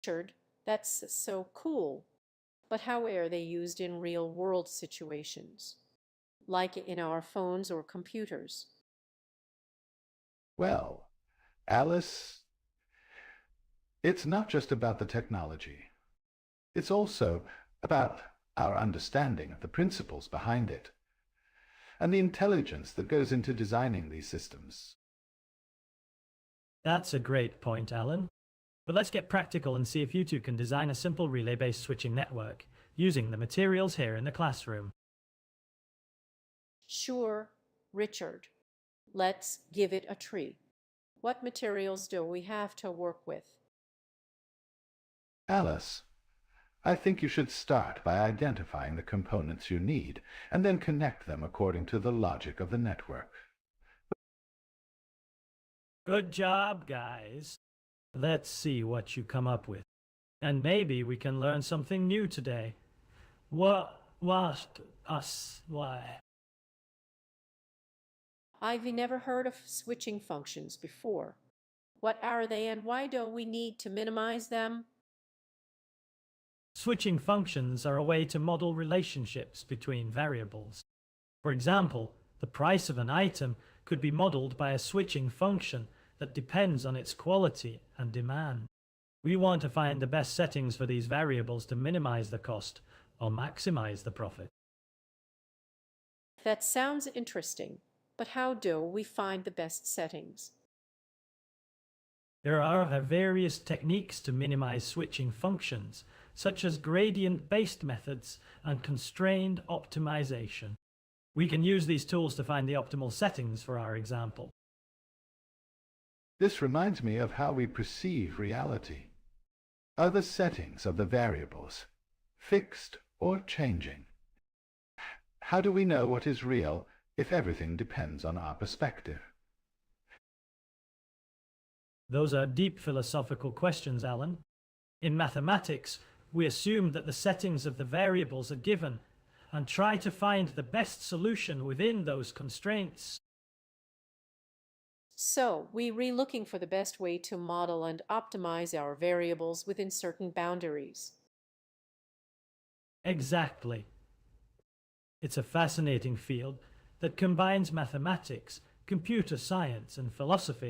Richard, that's so cool. But how are they used in real world situations, like in our phones or computers? Well, Alice, it's not just about the technology. It's also about our understanding of the principles behind it and the intelligence that goes into designing these systems. That's a great point, Alan. But let's get practical and see if you two can design a simple relay-based switching network using the materials here in the classroom. Sure, Richard. Let's give it a tree. What materials do we have to work with? Alice, I think you should start by identifying the components you need and then connect them according to the logic of the network. Good job, guys. Let's see what you come up with. And maybe we can learn something new today. Why? I've never heard of switching functions before. What are they and why do we need to minimize them? Switching functions are a way to model relationships between variables. For example, the price of an item could be modeled by a switching function that depends on its quality and demand. We want to find the best settings for these variables to minimize the cost or maximize the profit. That sounds interesting, but how do we find the best settings? There are various techniques to minimize switching functions, such as gradient-based methods and constrained optimization. We can use these tools to find the optimal settings for our example. This reminds me of how we perceive reality. Are the settings of the variables fixed or changing? How do we know what is real if everything depends on our perspective? Those are deep philosophical questions, Alan. In mathematics, we assume that the settings of the variables are given and try to find the best solution within those constraints. So, we're looking for the best way to model and optimize our variables within certain boundaries. Exactly. It's a fascinating field that combines mathematics, computer science, and philosophy.